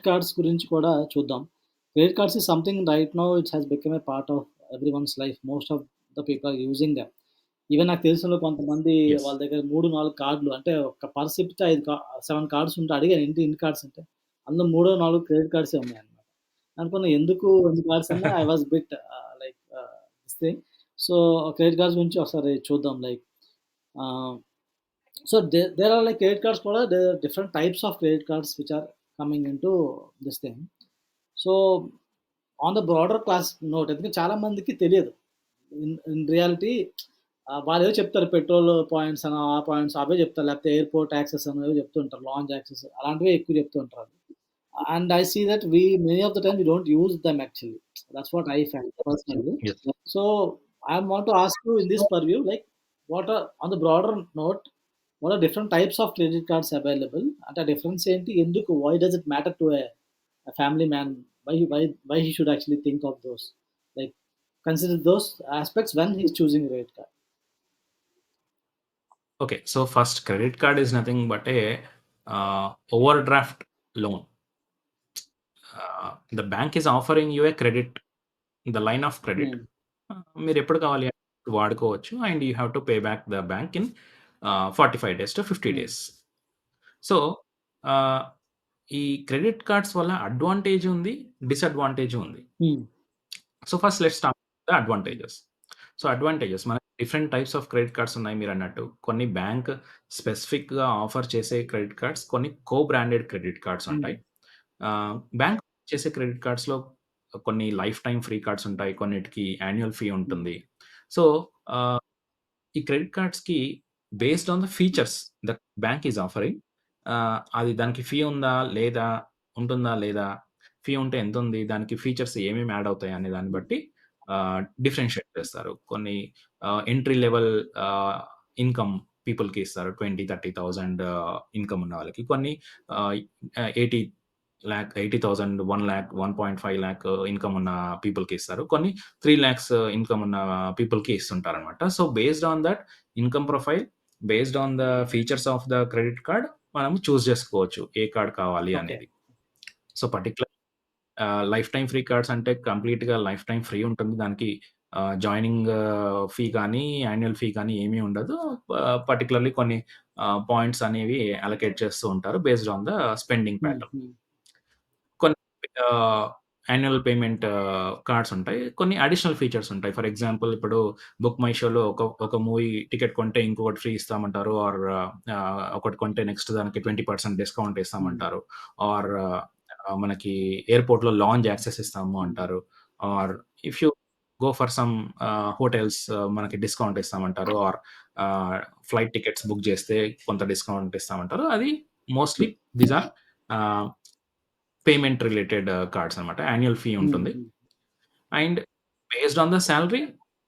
Cards గురించి కూడా చూద్దాం. Credit cards is something right now it has become a part of everyone's life. Most of the people are using them. Even నాకు తెలిసినోళ్ళు కొంతమంది yes. వాళ్ళ దగ్గర 3, 4 కార్డ్‌లు అంటే ఒక పర్స్ ఇప్పితే 7 కార్డ్స్ ఉంటే అడిగాను ఏంటి ఇన్ని కార్డ్స్ అంటే, అందులో మూడో, 4 క్రెడిట్ కార్డ్సే ఉన్నాయన్నమాట. అనుకున్నా ఎందుకు అన్ని కార్డ్స్ అని I was bit like this thing. So, credit cards గురించి ఒకసారి చూద్దాం. లైక్ ఆహ్, so, there are like credit cards కూడా there are different types of credit cards which are coming into this thing. So, on the broader class note ఎందుకంటే చాలా మందికి తెలియదు. In in reality వాళ్ళేదో చెప్తారు పెట్రోల్ పాయింట్స్ అనో, ఆ పాయింట్స్ అవే చెప్తారు. లేకపోతే ఎయిర్‌పోర్ట్ యాక్సెస్ అనో ఏవో చెప్తూ ఉంటారు. లాంజ్ యాక్సెస్ అలాంటివే ఎక్కువ చెప్తూ ఉంటారు. And I see that many of the time we don't use them actually. That's what I felt personally. Yes. So, I want to ask you in this purview like what are on the broader note what are different types of credit cards available? అంటే ఆ difference ఏంటి? ఎందుకు? Why does it matter to a family man? Why he should actually think of those? Like consider those aspects when he's choosing a credit card. Okay. So first, credit card is nothing but a overdraft loan. The bank is offering you a credit, the line of credit. Hmm. మీరెప్పుడు కావాలి అంటే వాడుకోవచ్చు. And you have to pay back the bank in 45 days to 50 Hmm. Days. So, ah, ఈ credit cards వల్ల advantage ఉంది, disadvantage ఉంది. Hmm. So, first let's start with the advantages. So, advantages మనకి different types of credit cards ఉన్నాయి మీరన్నట్టు. కొన్ని bank స్పెసిఫిక్‌గా offer చేసే క్రెడిట్ కార్డ్స్, కొన్ని co branded credit cards Hmm. ఉంటాయి. బ్యాంక్ చేసే క్రెడిట్ కార్డ్స్‌లో కొన్ని లైఫ్ టైమ్ ఫ్రీ కార్డ్స్ ఉంటాయి. కొన్నిటికి యాన్యుయల్ ఫీ Hmm. ఉంటుంది. సో, ఆహ్, ఈ క్రెడిట్ కార్డ్స్‌కి based on the features the bank is offering. అది దానికి ఫీ ఉందా? లేదా? ఉంటుందా? లేదా? ఫీ ఉంటే ఎంతుంది? దానికి ఫీచర్స్ ఏమేమి యాడ్ అవుతాయి అనే దాన్ని బట్టి డిఫరెన్షియేట్ చేస్తారు. కొన్ని ఎంట్రీ లెవెల్ ఆహ్, ఇన్‌కమ్ పీపుల్‌కి ఇస్తారు. 20,000, 30,000 ఇన్‌కమ్ ఉన్న వాళ్ళకి. కొన్ని ఆహ్, 80,000, 1,00,000, 1.5 లాక్ ఇన్‌కమ్ ఉన్న పీపుల్‌కి ఇస్తారు. కొన్ని 3,00,000 ఇన్‌కమ్ ఉన్న పీపుల్‌కి ఇస్తుంటారనమాట. So, based on that income profile, based on the features of the credit card మనం చూజ్ చేసుకోవచ్చు. ఏ కార్డ్ కావాలి ఓకే. అనేది. So, particular life time free cards అంటే కంప్లీట్‌గా లైఫ్ టైమ్ ఫ్రీ ఉంటుంది. దానికి జాయినింగ్ ఫీ కానీ, యాన్యుయల్ ఫీ కానీ ఏమీ ఉండదు. పర్టిక్యులర్‌లీ కొన్ని పాయింట్స్ అనేవి అలొకేట్ చేస్తూ ఉంటారు. బేస్డ్ ఆన్ ద స్పెండింగ్ హ్మ్. ప్యాటర్న్. హ్మ్. కొన్ని యాన్యుయల్ పేమెంట్ కార్డ్స్ ఉంటాయి. కొన్ని అడిషనల్ ఫీచర్స్ ఉంటాయి. ఫర్ ఎగ్జాంపుల్ ఇప్పుడు బుక్ మై షోలో ఒక మూవీ టికెట్ కొంటే ఇంకొకటి ఫ్రీ ఇస్తామంటారు. ఆర్ ఒకటి కొంటే నెక్స్ట్ దానికి 20% డిస్కౌంట్ హ్మ్. ఇస్తామంటారు. ఆర్ మనకి ఎయిర్‌పోర్ట్‌లో లాంజ్ యాక్సెస్ ఇస్తాము హ్మ్. అంటారు. Or if you go for some hotels మనకి డిస్కౌంట్ ఇస్తామంటారు. Or ah, flight tickets book చేస్తే కొంత డిస్కౌంట్ ఇస్తామంటారు. అది mostly these are ah, payment related cards అనమాట. Annual fee hmm. ఉంటుంది. Hmm. And based on the salary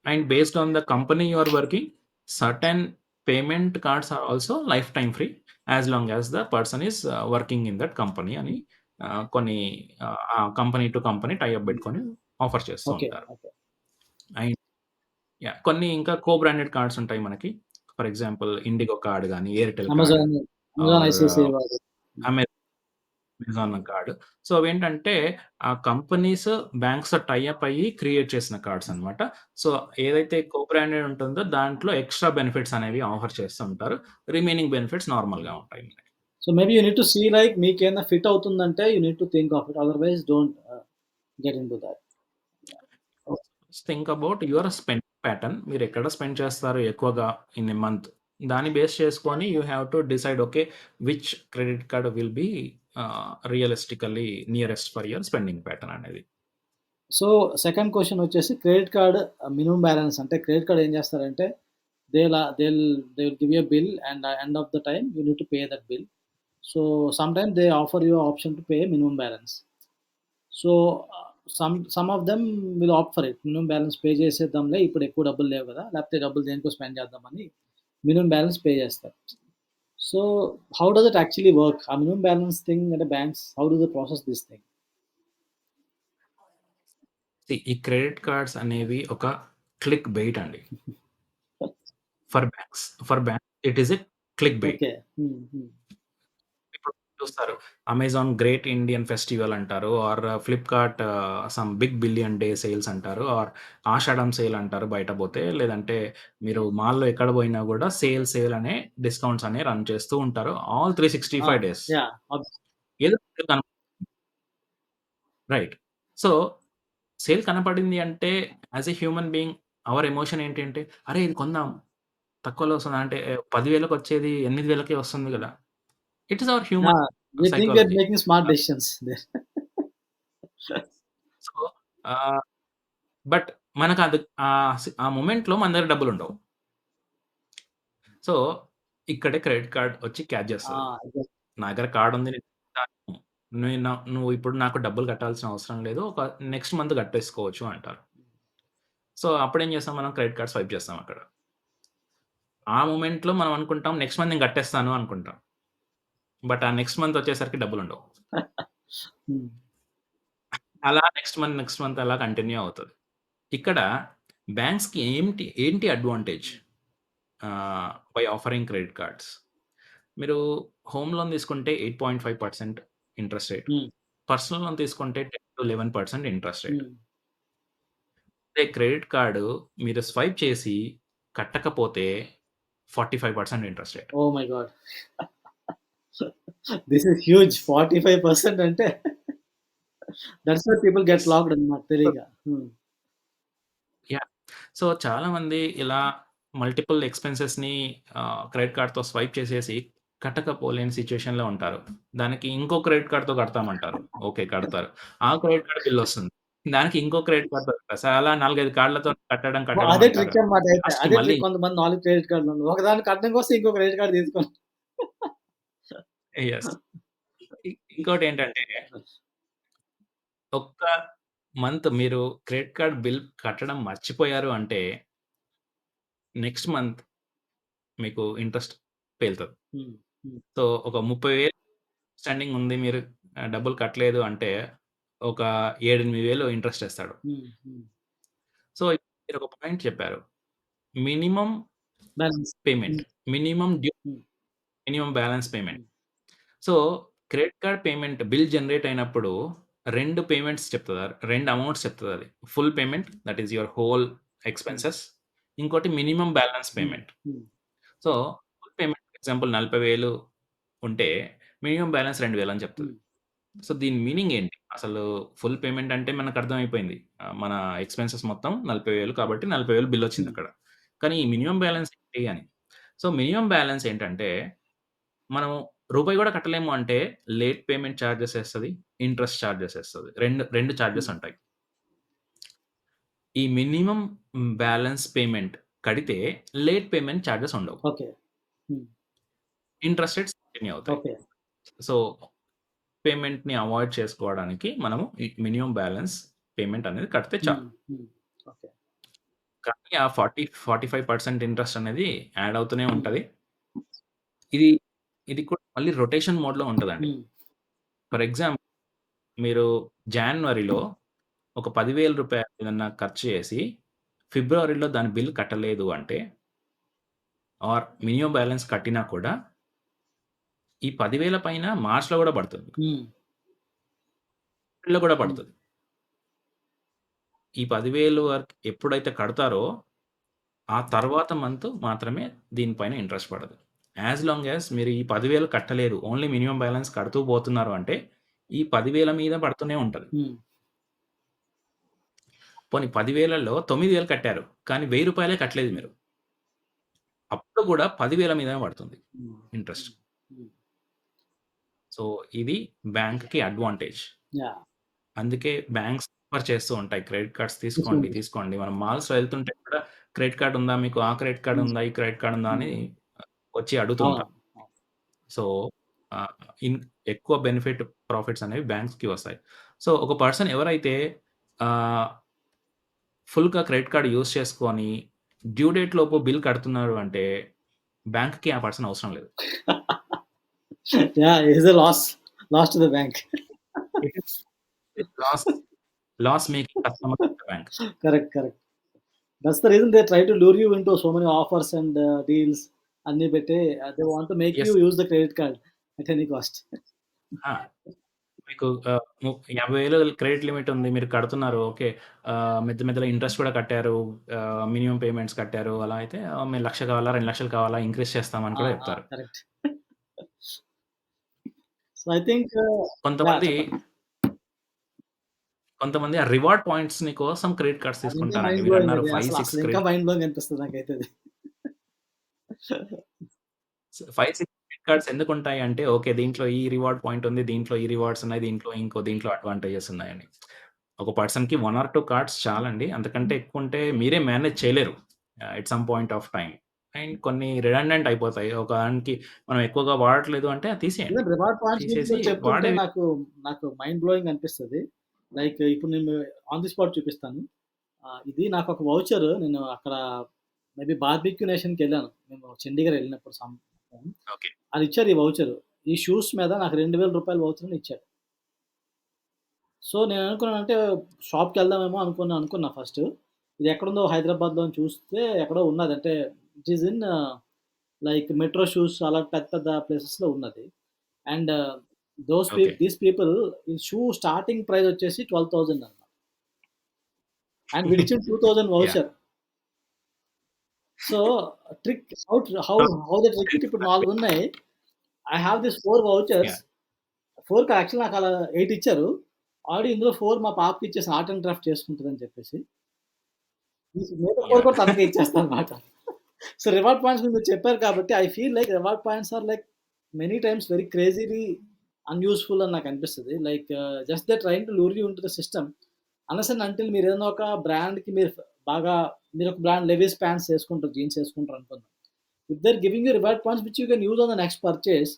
and based on the company you are working, certain payment cards are also life time free as long as the person is working in that company అని కొన్ని ఆ company to company tie up hmm. పెట్టుకొని offer చేస్తూ okay. ఉంటారు. Okay. And కొన్ని ఇంకా co branded cards ఉంటాయి మనకి. ఫర్ ఎగ్జాంపుల్ ఇండిగో కార్డ్ గాని, Airtel card Amazon are ICICI వాడు. హ్మ్. Amazon card. సో, అవేంటంటే ఆ కంపెనీస్, బ్యాంక్స్ టై అప్ అయ్యి క్రియేట్ చేసిన కార్డ్స్ అన్నమాట. సో, ఏదైతే కో బ్రాండెడ్ ఉంటుందో దాంట్లో ఎక్స్‌ట్రా బెనిఫిట్స్ అనేవి ఆఫర్ చేస్తూ ఉంటారు. రిమైనింగ్ బెనిఫిట్స్ నార్మల్‌గా ఉంటాయి మనకి. So, maybe you need to see like మీకేమైనా ఫిట్ అవుతుందంటే you need to think of it. Otherwise don't get into thought. Think about your spending pattern. మీరెక్కడ స్పెండ్ చేస్తారు ఎక్కువగా ఇన్ ఎ మంత్. దాన్ని బేస్ చేసుకొని you have to decide okay. Which credit card will be realistically nearest for your spending pattern అనేది. So, second question వచ్చేసి credit card minimum balance అంటే credit card ఏం చేస్తారంటే they will give you a bill and end of the time you need to pay that bill. So, sometimes they offer you option to pay minimum balance. So, some of them will opt for it. Minimum balance pay చేసేద్దాంలే ఇప్పుడు ఎక్కువ డబ్బులు లేవు కదా! లేకపోతే డబ్బులు దేనికో spend చేద్దామని మినిమమ్ బ్యాలెన్స్ పే చేస్తారు. So, how does it actually work? ఆ మినిమమ్ బ్యాలెన్స్ థింగ్ అంటే banks how do they process this thing? ఈ క్రెడిట్ కార్డ్స్ అనేవి ఒక క్లిక్ బెయిట్ అండి. For banks. For banks it is a click bait. Okay. Hmm. Hmm. ఇప్పుడు చూస్తారు. Amazon Great Indian Festival అంటారు. Or Flipkart some Big Billion Day sales అంటారు. Or Ashadham sale అంటారు బయట పోతే. లేదంటే మీరు మాల్‌లో ఎక్కడ పోయినా గూడా సేల్ అనే డిస్కౌంట్స్ అనేవి రన్ చేస్తూ ఉంటారు. All 365 days. యాహ్! ఏదో కన రైట్. సో, సేల్ కనపడింది అంటే as a human being our emotion ఏంటంటే, అరే! ఇది కొందాం. తక్కువలో వస్తుందా అంటే 10,000కి వచ్చేది 8,000కే వస్తుంది గదా! It is our human Yeah, we think we are psychology. making smart ఆహ్, decisions there. సో, ఆహ్, బట్ మనకది ఆ మొమెంట్‌లో మన దగ్గర డబ్బులుండవు. సో, ఇక్కడే క్రెడిట్ కార్డ్ వచ్చి క్యాచ్ జేస్తది. Exactly. నా దగ్గర కార్డుంది. నువ్వు ఇప్పుడు నాకు డబ్బులు కట్టాల్సిన అవసరం లేదు. ఒక నెక్స్ట్ మంత్ కట్టేసుకోవచ్చు అంటారు. సో, అప్పుడేం చేస్తాం మనం క్రెడిట్ కార్డ్ స్వైప్ చేస్తాం అక్కడ. ఆ మొమెంట్‌లో మనం అనుకుంటాం నెక్స్ట్ మంత్ నేను కట్టేస్తాను అనుకుంటాం. బట్ ఆ నెక్స్ట్ మంత్ వచ్చేసరికి డబ్బులుండవు. Hmm. అలా నెక్స్ట్ మంత్ అలా కంటిన్యూ అవుతది. ఇక్కడ బ్యాంక్స్‌కి ఏంటి advantage by offering credit cards? మీరు హోమ్ లోన్ తీసుకుంటే 8.5% interest rate. Hmm. Personal loan తీసుకుంటే 10-11% ఇంట్రెస్ట్ రేట్. Hmm. అదే క్రెడిట్ కార్డ్ మీరు స్వైప్ చేసి కట్టకపోతే 45% interest rate. Oh my God. This is huge. 45% అంటే that's why people get yes. locked అన్నమాట తెలియక. యాహ్! సో, చాలామంది ఇలా మల్టిపుల్ ఎక్స్‌పెన్సెస్‌ని క్రెడిట్ కార్డ్‌తో స్వైప్ చేసేసి కట్టకపోలేని సిట్యుయేషన్‌లో ఉంటారు. దానికి ఇంకో క్రెడిట్ కార్డ్‌తో కడతామంటారు. ఓకే. కడతారు. ఆ క్రెడిట్ కార్డ్ బిల్లొస్తుంది. దానికి ఇంకో క్రెడిట్ కార్డ్‌తో కడతారు. అలా 4, 5 కార్డ్‌లతో కట్టడం అదే అంటారు. ట్రిక్ అన్నమాట అయితే. లాస్ట్‌కి అదే మళ్ళీ ట్రిక్ కొంతమంది 4 క్రెడిట్ కార్డ్‌లు ఉండవు. ఒకదాన్ని కట్టడం కోసం ఇంకో క్రెడిట్ కార్డ్ తీసుకోవాలి. యెస్. ఇంకోటేంటంటే ఒక్క మంత్ మీరు క్రెడిట్ కార్డ్ బిల్ కట్టడం మర్చిపోయారు అంటే నెక్స్ట్ మంత్ మీకు ఇంట్రెస్ట్ పేలుతది. హ్మ్. హ్మ్. సో, ఒక 30,000 స్టాండింగ్ ఉంది. మీరు డబ్బులు కట్టలేదు అంటే, ఒక 7, 8,000 ఇంట్రెస్ట్ ఏస్తాడు. హ్మ్. హ్మ్. సో, మీరొక పాయింట్ చెప్పారు. Minimum balance. Payment. Hmm. Minimum due, hmm. Minimum balance payment. Hmm. So, credit card payment bill generate అయినప్పుడు 2 పేమెంట్స్ చెప్తది. 2 అమౌంట్స్ చెప్తదది. Full payment that is your whole hmm. Expenses. ఇంకోటి minimum balance hmm. Payment. Hmm. So, full payment for example 40,000 ఉంటే, minimum balance 2,000 అని చెప్తది. హ్మ్. So, దీని meaning ఏంటి? అసలు ఫుల్ పేమెంట్ అంటే మనకర్థమైపోయింది. మన ఎక్స్‌పెన్సెస్ మొత్తం 40,000 కాబట్టి 40,000 హ్మ్. బిల్లొచ్చిందక్కడ. కానీ ఈ మినిమమ్ బ్యాలెన్స్ ఏంటి అని. సో, మినిమమ్ బ్యాలెన్స్ ఏంటంటే, మనం రూపాయి గూడా కట్టలేము అంటే లేట్ పేమెంట్ చార్జెస్ ఏస్తది. ఇంట్రెస్ట్ చార్జెస్ ఏస్తది. 2 చార్జెస్ హ్మ్. ఉంటాయి. ఈ మినిమమ్ బ్యాలెన్స్ పేమెంట్ కడితే లేట్ పేమెంట్ చార్జెస్ ఉండవు. Okay. Hmm. Interest rates continue అవుతాయి. ఓకే. సో, పేమెంట్‌ని అవాయిడ్ చేసుకోవడానికి మనము ఈ మినిమమ్ బ్యాలెన్స్ పేమెంట్ అనేది కడితే చాలు. హ్మ్. హ్మ్. ఓకే. కానీ ఆ 45% ఇంట్రెస్ట్ అనేది యాడ్ అవుతూనే హ్మ్. ఉంటది. ఇది ఇది కూడా మళ్ళీ రొటేషన్ మోడ్‌లో ఉంటదండి. హ్మ్. ఫర్ ఎగ్జాంపుల్ మీరు జాన్వరిలో ఒక రూ. 10,000 ఏదన్నా ఖర్చు చేసి, ఫిబ్రవరిలో దాని బిల్ కట్టలేదు అంటే, ఆర్ మినిమమ్ బ్యాలెన్స్ కట్టినా కూడా, ఈ 10,000 పైన మార్చ్‌లో గూడా పడతది మీకు. హ్మ్. ఏప్రిల్‌లో కూడా హ్మ్. పడతది. ఈ 10,000 వరకు ఎప్పుడైతే కడతారో, ఆ తర్వాత మంత్ మాత్రమే దీని పైన ఇంట్రెస్ట్ పడదు. యాస్ లాంగ్ యాస్ మీరు ఈ 10,000 కట్టలేదు. ఓన్లీ మినిమమ్ బ్యాలెన్స్ కడుతూ పోతున్నారు అంటే, ఈ 10,000 మీద పడుతూనే ఉంటది. హ్మ్. పోనీ 10,000లో 9,000 కట్టారు. కానీ రూ. 1,000 కట్టలేదు మీరు. అప్పుడు కూడా 10,000 మీదనే పడుతుంది హ్మ్. ఇంట్రెస్ట్. హ్మ్. హ్మ్. సో, ఇది బ్యాంక్‌కి అడ్వాంటేజ్. యాహ్! అందుకే బ్యాంక్స్ ఆఫర్ చేస్తూ ఉంటాయి. క్రెడిట్ కార్డ్స్ తీసుకోండి, తీసుకోండి. తీసుకోండి. మనం మాల్స్‌లో వెళ్తుంటే కూడా క్రెడిట్ కార్డ్ ఉందా మీకు? ఆ క్రెడిట్ కార్డ్ హ్మ్. ఉందా? ఈ క్రెడిట్ కార్డ్ ఉందా? హ్మ్. అని వచ్చి అడుగుతూ ఉంటారు. అవునవును. అవును. సో, ఆహ్, ఇన్ ఎక్కువ బెనిఫిట్, ప్రాఫిట్స్ అనేవి బ్యాంక్స్‌కి వస్తాయి. సో, ఒక పర్సన్ ఎవరైతే ఆహ్, ఫుల్‌గా క్రెడిట్ కార్డ్ యూజ్ చేసుకొని డ్యూ డేట్ లోపు బిల్ కడుతున్నారు అంటే బ్యాంక్‌కి ఆ పర్సన్ అవసరం లేదు. Yeah, it is a loss to the bank. It is loss making customer to the bank. Correct, correct. That's the reason they try to lure you into so many offers and deals అన్నీ పెట్టి they want to make you yes. use the credit card at any cost. ఆ! మీకు 50,000 credit limit ఉంది. మీరు కడుతున్నారు. Okay. మధ్య మధ్యలో interest కూడా కట్టారు. మినిమమ్ పేమెంట్స్ కట్టారు. అలా అయితే మీరు 1,00,000 కావాలా? 2,00,000 కావాలా? ఇంక్రీజ్ చేస్తామని ఆ! కూడా ఆ! చెప్తారు. Correct. So, I think yeah! కొంతమంది, చెప్పండి. కొంతమంది ఆ రివార్డ్ పాయింట్స్‌ని కోసం క్రెడిట్ కార్డ్స్ అది ఇంకా తీసుకుంటారండి. మైండ్ బ్లోయింగ్ మీరన్నారు అది. 5, 6 అసలు ఇంకా క్రెడిట్ మైండ్ బ్లోయింగ్ అనిపిస్తది నాకైతే అది. 5, 6 క్రెడిట్ కార్డ్స్ ఎందుకుంటాయి అంటే, ఓకే. దీంట్లో ఈ రివార్డ్ పాయింట్ ఉంది. దీంట్లో ఈ రివార్డ్స్ ఉన్నాయి. దీంట్లో అడ్వాంటేజెస్ ఉన్నాయని. ఒక పర్సన్‌కి 1 ఆర్ 2 కార్డ్స్ చాలండి. అంతకంటే ఎక్కువుంటే మీరే మేనేజ్ చేయలేరు. At some point of time. And కొన్ని రిడన్డెంట్ అయిపోతాయి. ఒక దానికి మనం ఎక్కువగా వాడట్లేదు అంటే అది తీసేయండి. ఈవెన్ రివార్డ్ పాయింట్స్ గురించి తీసేసి మీరు చెప్తుంటే వాడేవి నాకు మైండ్ బ్లోయింగ్ అనిపిస్తది. లైక్ ఇప్పుడు నేను ఆన్ ది స్పాట్ చూపిస్తాను. ఇది నాకొక వౌచర్ నేను అక్కడ మేబీ బార్బిక్యూ నేషన్‌కెళ్ళాను. మేము చండీగఢ్ ఎళ్ళినప్పుడు ఓకే. అది ఇచ్చారు ఈ వౌచర్. ఈ షూస్ మీద నాకు రూ. 2000 వౌచర్‌ని ఇచ్చారు. సో, నేననుకున్నానంటే షాప్‌కెళ్దామేమో అనుకున్నా ఫస్టు. ఇది ఎక్కడుందో హైదరాబాద్‌లో అని చూస్తే ఎక్కడో ఉన్నది. అంటే it is in like metro shoes అలా పెద్ద పెద్ద ప్లేసెస్‌లో ఉన్నది. And okay. దీస్ పీపుల్ ఈ షూ స్టార్టింగ్ ప్రైస్ వచ్చేసి 12,000 అన్నమాట. అండ్ వీడిచ్చిన 2000 yeah! Voucher. So, trick how how the trick it ఇప్పుడు 4 ఉన్నాయి. I have this 4 vouchers. Yeah! 4 కాదు యాక్చువల్లీ నాకలా 8 ఇచ్చారు. ఆల్రెడీ ఇందులో 4 మా పాపకి ఇచ్చేసాను ఆర్ట్ అండ్ క్రాఫ్ట్ చేసుకుంటదని చెప్పేసి. ఈ మిగతా 4 యాహ్! కూడా తనకే ఇచ్చేస్తానన్నమాట. సో, రివార్డ్ పాయింట్స్ మీరు చెప్పారు కాబట్టి I feel like reward points are like many times very crazily unuseful అని నాకనిపిస్తది. Like just they trying to lure you into the system. Unless and until మీరేదైనా ఒక బ్రాండ్‌కి బాగా మీరొక బ్రాండ్ లెవిస్ ప్యాంట్స్ ఏసుకుంటారు, జీన్స్ ఏసుకుంటారనుకుందాం. If they are giving you reward points which you can use on the next purchase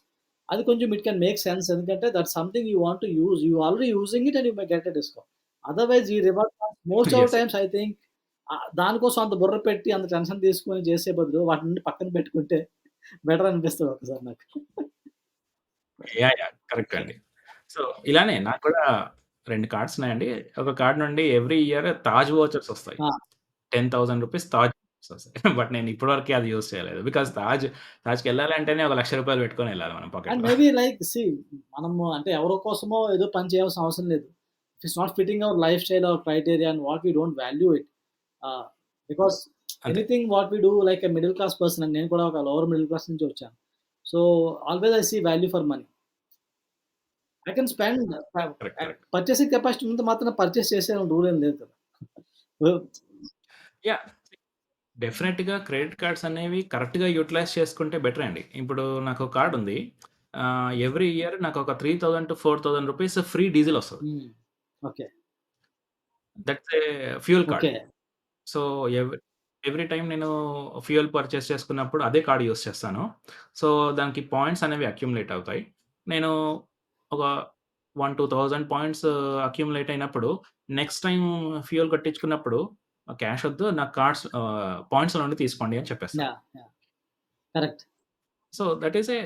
అది కొంచెం it can make sense. ఎందుకంటే that's something you want to use. You already using it and you may get a discount. Otherwise ఈ reward points most of the yes. Times I think దానికోసం అంత బుర్ర పెట్టి, అంత tension తీసుకొని చేసే బదులు వాటిని పక్కన పెట్టుకుంటే బెటర్ అనిపిస్తది ఒక్కసారి నాకు. యాహ్! కరెక్ట్ అండి. సో, ఇలానే నాకు కూడా 2 కార్డ్స్ ఉన్నాయండి. ఒక కార్డ్ నుండి ఎవ్రీ ఇయర్ తాజ్ వౌచర్స్ ఒస్తాయి. ఆ! రూ. 10,000 తాజ్ వస్తాయి. బట్ నేను ఇప్పటి వరకి అది యూజ్ చేయలేదు. బికాజ్ తాజ్‌కెళ్ళాలంటేనే ఒక రూ. 1,00,000 పెట్టుకొని ఎళ్ళాలి మనం అండ్ పాకెట్‌లో. మేబీ లైక్ మనము అంటే ఎవరో కోసమో ఏదో పని చేయాల్సిన అవసరం లేదు. It is not fitting our lifestyle, our criteria and what we don't value it. Ah, because అంతే. Anything what we do like a middle class person and నేను కూడా ఒక లోవర్ మిడిల్ క్లాస్ నుంచి వచ్చాను. So, always I see value for money. I can spend correct. Correct. Purchasing capacity ఉన్నంత మాత్రాన purchase చేసేయాలని rule ఏం లేదు కదా! ఓహ్! యాహ్! డెఫినెట్‌గా క్రెడిట్ కార్డ్స్ అనేవి కరెక్ట్‌గా యుటిలైజ్ చేసుకుంటే బెటర్ అండి. ఇప్పుడు నాకు కార్డ్ ఉంది. ఎవ్రీ ఇయర్ నాకొక 3000-4000 రూపీస్ ఫ్రీ డీజిల్ ఒస్తది. హ్మ్. Okay. That's a fuel card. Okay. So, every time నేను ఫ్యూయల్ పర్చేస్ చేసుకున్నప్పుడు అదే కార్డ్ యూజ్ చేస్తాను. సో, దానికి పాయింట్స్ అనేవి అక్యుములేట్ అవుతాయి. నేను ఒక 1, 2000 పాయింట్స్ అక్యుములేట్ అయినప్పుడు నెక్స్ట్ టైమ్ ఫ్యూయల్ కొట్టించుకున్నప్పుడు క్యాష్ వద్దు నాకు పాయింట్స్‌లో నుండి తీసుకోండి అని చెప్పేస్తాను. Yeah! Correct. So, that is a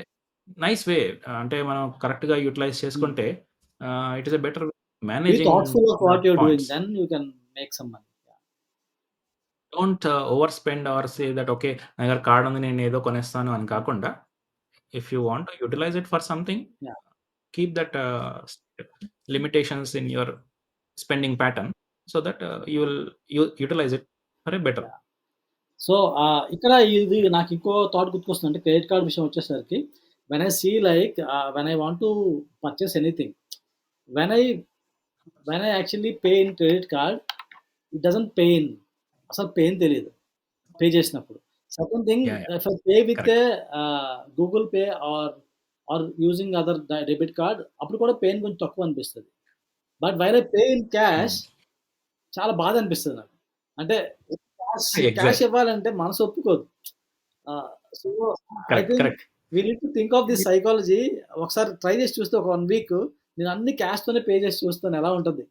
nice way. అంటే మనం కరెక్ట్‌గా యుటిలైజ్ హ్మ్. చేసుకుంటే it is a better be managing thoughtful of the what you are doing. Points. Then you can make some money. Don't over spend or say that okay. నా దగ్గర card ఉంది నేనేదో కొనేస్తాను అని హ్మ్. కాకుండా, if you want to utilise it for something, yeah! Keep that limitations in your spending pattern so that you will utilise it for a better. Yeah! So, ఇక్కడ ఇది నాకింకో thought గుర్తుకొస్తుంది. అంటే క్రెడిట్ కార్డ్ విషయం వచ్చేసరికి when I see like when I want to purchase anything when I when I actually pay in credit card it doesn't pain. అసలు pain తెలీదు. Pay చేసినప్పుడు. Second thing yeah! If I pay with correct. Google Pay or using other debit card అప్పుడు కూడా pain కొంచెం తక్కువ అనిపిస్తది. But while I pay in hmm. Cash చాలా బాధ అనిపిస్తది నాకు. అంటే క్యాష్ ఎగ్జాక్ట్‌లీ. ఇవ్వాలంటే మనసు ఒప్పుకోదు. Ah, so, I correct. Think correct. We need to think of this psychology. ఒకసారి ట్రై చేసి చూస్తే ఒక 1 వీక్ నేను అన్ని క్యాష్‌తోనే పే చేసి చూస్తాను ఎలా ఉంటది.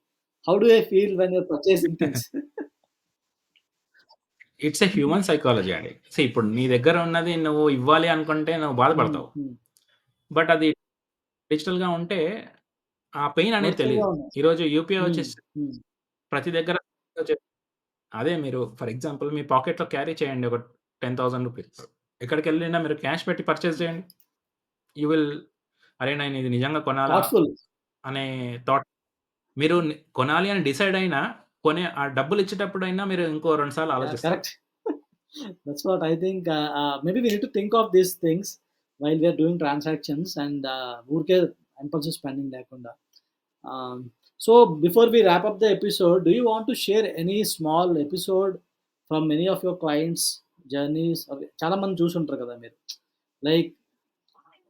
How do I feel when you're purchasing things. It's a human psychology అండి. ఇప్పుడు నీ దగ్గర ఉన్నది నువ్వు ఇవ్వాలి అనుకుంటే నువ్వు హ్మ్. బాధపడతావు. హ్మ్. బట్ అది డిజిటల్‌గా ఉంటే ఆ పెయిన్ అనేది వర్చువల్‌గా తెలీదు. ఉన్నాయి. ఈరోజు యూపీఐ హ్మ్. వచ్చేసి హ్మ్. ప్రతి దగ్గర అదే మీరు ఫర్ ఎగ్జాంపుల్ మీ పాకెట్‌లో క్యారీ చేయండి ఒక 10,000 రూపీస్. ఎక్కడికెళ్ళినా మీరు క్యాష్ పెట్టి పర్చేజ్ చేయండి. యూ విల్ అరే! నేను ఇది నిజంగా కొనాలా థాట్‌ఫుల్. అనే థాట్ మీరు కొనాలి అని డిసైడ్ అయినా ఆ డబ్బులిచ్చేటప్పుడైనా మీరు ఇంకో 2 సార్లు Yeah, ఆలోచిస్తారు. correct. That's what I think. Maybe we need to think of these things while we are doing transactions and ఊరికే impulsive spending లేకుండా. Um, so before we wrap up the episode, do you want to share any small episode from any of your clients' journeys? చాలా మంది చూసుంటారు కదా మీరు. Like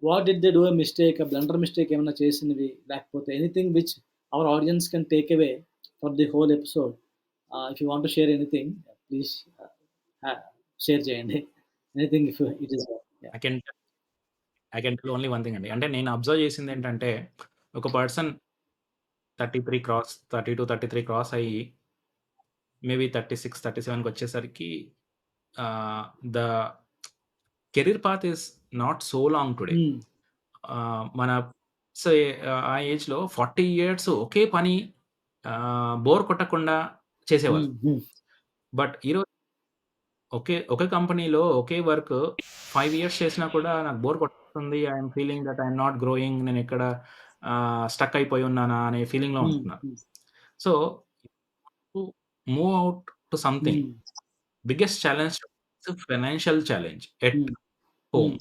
what did they do a mistake, a blunder mistake ఏమైనా చేసినవి, లేకపోతే anything which our audience can take away for the whole episode. If you want to share anything please share చేయండి. Anything if it is I can I can tell only one thing అండి. అంటే నేను observe చేసిందేంటంటే ఒక person 33 cross 32, 33 cross అయ్యి maybe 36, 37కి వచ్చేసరికి the career path is not so long today. మన ఆ ఏజ్‌లో 40 ఇయర్స్ ఒకే పని బోర్ కొట్టకుండా చేసేవాళ్ళు. బట్ ఈరోజు ఒకే కంపెనీలో ఒకే వర్క్ 5 ఇయర్స్ చేసినా కూడా నాకు బోర్ కొట్టేస్తుంది. I am feeling that I am not growing. నేనెక్కడ స్టక్ అయిపోయి ఉన్నానా అనే ఫీలింగ్‌లో ఉంటున్నారు. So, to move out to something biggest challenge financial challenge at home.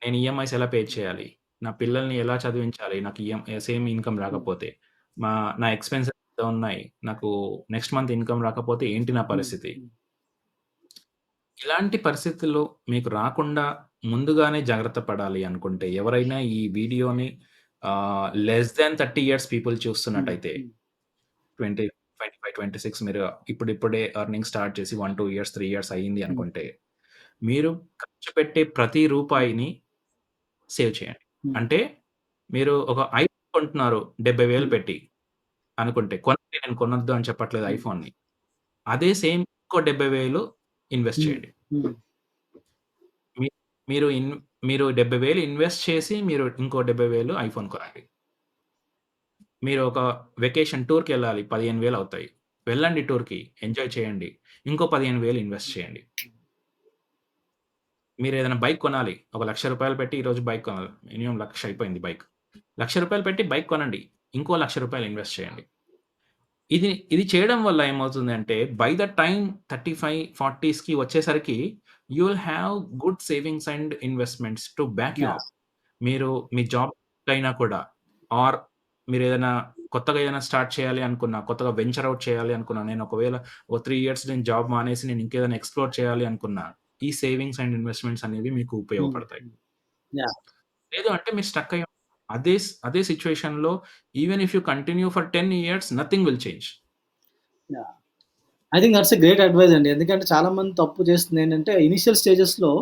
నేను ఈఎంఐస్ ఎలా పే చేయాలి? నా పిల్లల్ని ఎలా చదివించాలి? నాకు సేమ్ ఇన్‌కమ్ రాకపోతే? మా నా ఎక్స్‌పెన్సెస్ ఎంత ఉన్నాయి? నాకు నెక్స్ట్ మంత్ ఇన్‌కమ్ రాకపోతే ఏంటి నా పరిస్థితి? ఇలాంటి పరిస్థితుల్లో మీకు రాకుండా ముందుగానే జాగ్రత్త పడాలి అనుకుంటే ఎవరైనా ఈ వీడియోని లెస్ థాన్ 30 ఇయర్స్ పీపుల్ చూస్తున్నట్టయితే 20, 25, 26 మీరు ఇప్పుడిప్పుడే ఎర్నింగ్ స్టార్ట్ చేసి 1, 2 ఇయర్స్, 3 ఇయర్స్ అయింది అనుకుంటే, మీరు ఖర్చు పెట్టే ప్రతి రూపాయిని సేవ్ చేయండి. అంటే మీరు ఒక ఐఫోన్ కొంటున్నారు 70,000 పెట్టి అనుకుంటే, కొనండి నేను కొనొద్దు అని చెప్పట్లేదు ఐఫోన్‌ని. అదే సేమ్ ఇంకో 70,000 ఇన్వెస్ట్ చేయండి. మీ మీరు మీరు 70,000 ఇన్వెస్ట్ చేసి మీరు ఇంకో 70,000 ఐఫోన్ కొనండి. మీరు ఒక వెకేషన్ టూర్‌కెళ్ళాలి 15,000 అవుతాయి. వెళ్ళండి టూర్‌కి. ఎంజాయ్ చేయండి. ఇంకో 15,000 ఇన్వెస్ట్ చేయండి. మీరేదైనా బైక్ కొనాలి. ఒక రూ. 1,00,000 పెట్టి ఈరోజు బైక్ కొనాలి. మినిమమ్ 1,00,000 అయిపోయింది బైక్. రూ. 1,00,000 పెట్టి బైక్ కొనండి. ఇంకో రూ. 1,00,000 ఇన్వెస్ట్ చేయండి. ఇది చేయడం వల్ల ఏమవుతుందంటే బై ద టైమ్ 35, 40స్‌కి వచ్చేసరికి you will have good savings and investments to back you Yeah. Up. మీరు మీ జాబ్ అయినా కూడా ఆర్ మీరేదైనా కొత్తగా ఏదైనా స్టార్ట్ చేయాలి అనుకున్నా, కొత్తగా వెంచర్ ఔట్ చేయాలి అనుకున్నా, నేను ఒకవేళ ఓ 3 ఇయర్స్ నేను జాబ్ మానేసి నేను ఇంకేదైనా ఎక్స్‌ప్లోర్ చేయాలి అనుకున్నా, ఈ సేవింగ్స్ అండ్ ఇన్వెస్ట్‌మెంట్స్ అనేవి మీకు ఉపయోగపడతాయి. Yeah. లేదు అంటే మీరు స్టక్ అయ్యి అదే సిట్యుయేషన్‌లో even if you continue for 10 years nothing will change. Yeah. I think that's a great advice అండి. ఎందుకంటే చాలా మంది తప్పు చేస్తుంది ఏంటంటే ఇనిషియల్ స్టేజెస్‌లో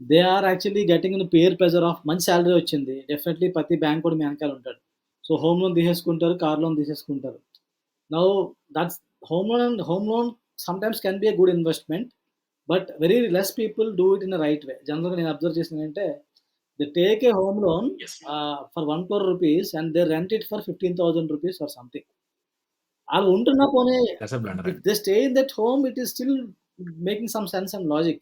they are actually getting in peer pressure of మంచి సాలరీ వచ్చింది. డెఫినెట్‌లీ ప్రతి బ్యాంక్ కూడా మీ వెనకాల ఉంటాడు. సో హోమ్ లోన్ తీసేసుకుంటారు. కార్ లోన్ తీసేసుకుంటారు. Now that's home loan sometimes can be a good investment. But very less people do it in a right way. జనరల్‌గా నేను అబ్జర్వ్ చేసిందేంటంటే they take a home loan yes. For 1,00,00,000 rupees and they rent it for 15,000 rupees or something. ఆళ్ళు ఉంటున్నా పోనీ that's a blunder if అండి. They stay in that home it is still making some sense and logic.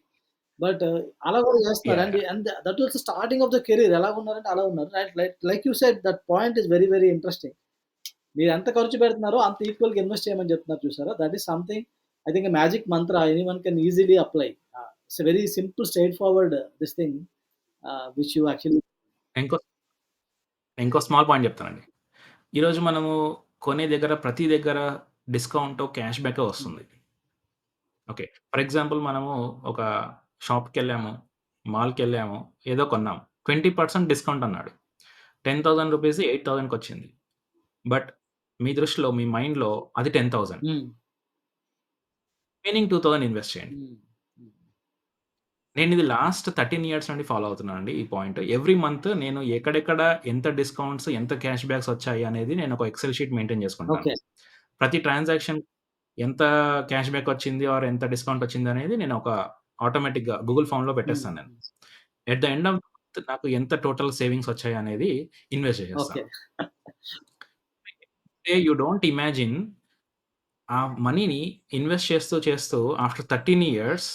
But అలా కూడా చేస్తున్నారు. Yeah! And that was the starting of the career. ఎలాగున్నారంటే అలా ఉన్నారు. Right like you said that point is very very interesting. మీరు ఎంత ఖర్చు పెడుతున్నారో అంత ఈక్వల్‌గా ఇన్వెస్ట్ చేయమని చెప్తున్నారు చూసారా? That is something I think a magic mantra anyone can easily apply. It's a very simple straightforward this thing which you actually ఇంకో ఇంకో స్మాల్ పాయింట్ చెప్తానండి. ఈరోజు మనము కొనే దగ్గర ప్రతి దగ్గర డిస్కౌంటో, క్యాష్ బ్యాకో వస్తుంది. ఓకే. ఫర్ ఎగ్జాంపుల్ మనము ఒక షాప్‌కెళ్ళాము, మాల్‌కెళ్ళాము, ఏదో కొన్నాము. 20% డిస్కౌంట్ అన్నాడు. రూ. 10,000 8,000కొచ్చింది. బట్ మీ దృష్టిలో, మీ మైండ్‌లో అది 10,000. హ్మ్. రిమైనింగ్ 2,000 ఇన్వెస్ట్ చేయండి. హ్మ్. హ్మ్. నేనిది లాస్ట్ 13 ఇయర్స్ నుండి ఫాలో అవుతున్నానండి ఈ పాయింట్. ఎవ్రీ మంత్ నేను ఎక్కడెక్కడ ఎంత డిస్కౌంట్స్, ఎంత క్యాష్ బ్యాక్స్ వచ్చాయి అనేది నేను ఒక ఎక్సెల్ షీట్ మెయింటైన్ చేసుకుంటాను. ఓకే. ప్రతి ట్రాన్సాక్షన్ ఎంత క్యాష్ బ్యాక్ వచ్చింది ఆర్ ఎంత డిస్కౌంట్ వచ్చిందనేది నేను ఒక ఆటోమేటిక్‌గా గూగుల్ ఫార్మ్‌లో హ్మ్. పెట్టేస్తాను నేను. At the end of the month నాకు ఎంత టోటల్ సేవింగ్స్ వచ్చాయనేది ఇన్వెస్ట్ ఓకే. చేసేస్తాను. యూ డోంట్ ఇమాజిన్ ఆ మనీని ఇన్వెస్ట్ చేస్తూ after 13 years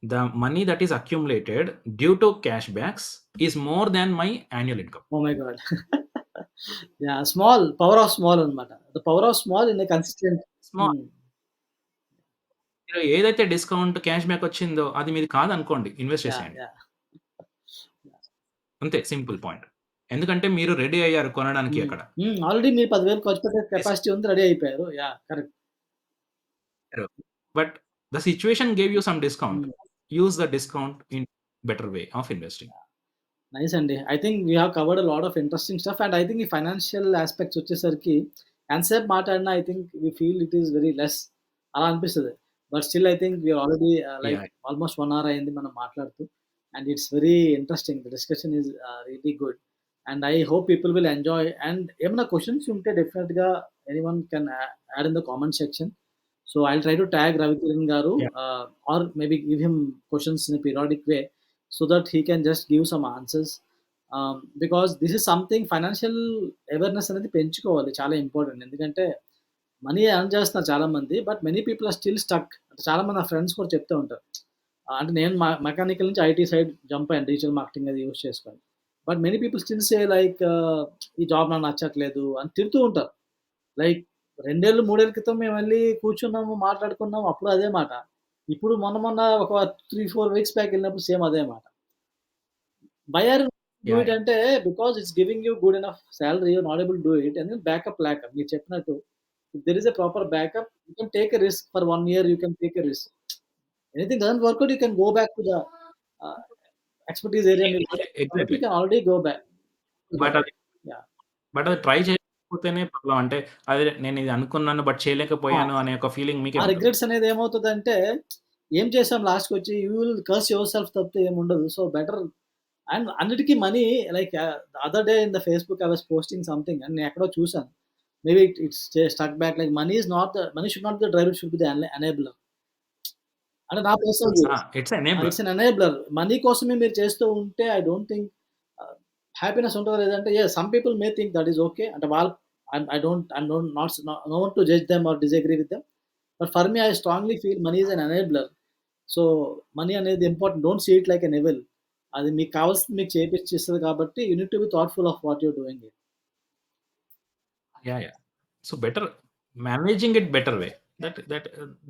the money that is accumulated due to cashbacks is more than my annual income. Oh my God! Yeah! Small power of small అన్నమాట. The power of small in a consistent. Small. Hmm. మీరు ఏదైతే discount, cashback వచ్చిందో అది మీది కాదనుకోండి. Invest yeah! చేసేయండి. Yeah! అంతే simple point. ఎందుకంటే మీరు రెడీ అయ్యారు కొనడానికి హ్మ్. అక్కడ. హ్మ్. ఆల్రెడీ మీరు 10,000 ఖర్చు పెట్టే ఎస్. కెపాసిటీ ఉంది. రెడీ అయిపోయారు. Yeah! Correct. But the situation gave you some discount. Hmm. Use the discount in better way of investing. Nice అండి. I think we have covered a lot of interesting stuff and I think ఈ financial aspects వచ్చేసరికి ఎంతసేపు మాట్లాడినా I think we feel it is very less అలా అనిపిస్తది. But still I think we are already like yeah! Almost 1 hour అయింది మనం మాట్లాడుతూ. And it's very interesting. The discussion is really good. And I hope people will enjoy and ఏమైనా questions ఉంటే డెఫినిట్‌గా anyone can add in the comment section. So I'll try to tag Ravikiran garu yeah! Or maybe give him questions in a periodic way so that he can just give some answers. Because this is something financial awareness అనేది పెంచుకోవాలి. చాలా important. ఎందుకంటే money earn చేస్తున్నారు చాలామంది. But many people are still stuck. అంటే చాలామంది నా friends కూడా చెప్తూ ఉంటారు. అంటే నేను మెకానికల్ నుంచి ఐటీ సైడ్ జంప్ అయ్యాను. డిజిటల్ మార్కెటింగ్ అది యూజ్ చేసుకొని. But many people still say like ఈ జాబ్ నాకు నచ్చట్లేదు అని తిడుతూ ఉంటారు. లైక్ 2 ఏళ్ళు, 3 ఏళ్ల క్రితం మేమెళ్లి కూర్చున్నాము, మాట్లాడుకున్నాము. అప్పుడు అదే మాట. ఇప్పుడు మొన్న మొన్న ఒక 3, 4 వీక్స్ బ్యాక్ ఎళ్ళినప్పుడు సేమ్ అదే మాట. Why are do yeah! It yeah! అంటే because it's giving you good enough salary you're not able to do it and backup లేక మీరు చెప్పినట్టు if there is a proper backup you can take a risk for 1 year you can take a risk. Anything doesn't work out you can go back to the expertise area మీరు కాబట్టి exactly. You can already go back to but that. అది yeah! But అది try చేయకపోతేనే problem. అంటే అదే నేను ఇది అనుకున్నాను but ఆ! చేయలేకపోయాను అనే ఒక ఫీలింగ్ ఆ మీకే ఉంటుంది. రిగ్రెట్స్ అనేది ఏమవుతదంటే ఏం చేసాం లాస్ట్‌కొచ్చి యూ విల్ కర్స్ యువర్ సెల్ఫ్ తప్పితే ఏముండదు. సో బెటర్ అండ్ అన్నిటికి money like other day in the Facebook I was posting something and నేను ఎక్కడో చూసాను. Maybe it's stuck back like money is not the money should not be the driver, it should be the enabler. అంటే నా personal view. Ah! It's enabler. It's an enabler. Money కోసమే మీరు చేస్తూ ఉంటే I don't think happiness ఉంటదో లేదంటే yes some people may think that is okay. అంటే వాళ్ళు I don't know one to judge them or disagree with them. But for me I strongly feel money is an enabler. So money అనేది important. Don't see it like an evil. అది మీకు కావాల్సింది మీకు చేపిచ్చిస్తది కాబట్టి you need to be thoughtful of what you are doing. Yeah! Yeah! So better managing it better way.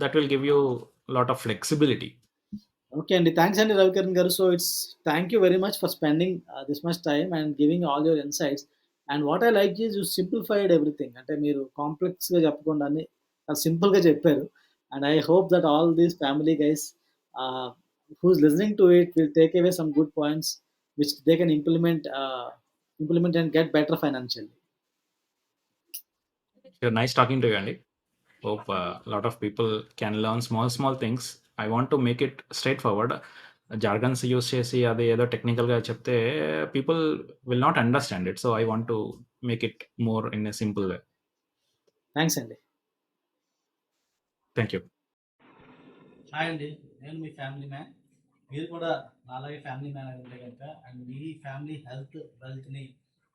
That will give you lot of flexibility. Okay అండి. Thanks అండి Ravikiran garu. So thank you very much for spending this much time and giving all your insights. And what I like is you simplified everything. అంటే మీరు కాంప్లెక్స్‌గా చెప్పకుండా అన్ని చాలా సింపుల్‌గా చెప్పారు. And I hope that all these family guys ah, who is listening to it will take away some good points which they can implement and get better financially. Nice talking to you అండి. Hope a lot of people can learn small things. I want to make it straightforward. Jargons use చేసి అది ఏదో టెక్నికల్‌గా చెప్తే people will not understand it. So, I want to make it more in a simple way. Thanks అండి. Thank you. Hi అండి. నేను మీ family man. మీరు కూడా నాలాగే ఫ్యామిలీ మ్యాన్ అయి ఉంటే గనక అండ్ మీ ఫ్యామిలీ వెల్త్‌ని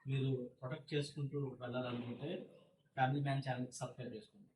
మీరు ప్రొటెక్ట్ చేసుకుంటూ వెళ్ళాలనుకుంటే ఫ్యామిలీ మ్యాన్ ఛానెల్‌కి సబ్స్క్రైబ్ చేసుకోండి.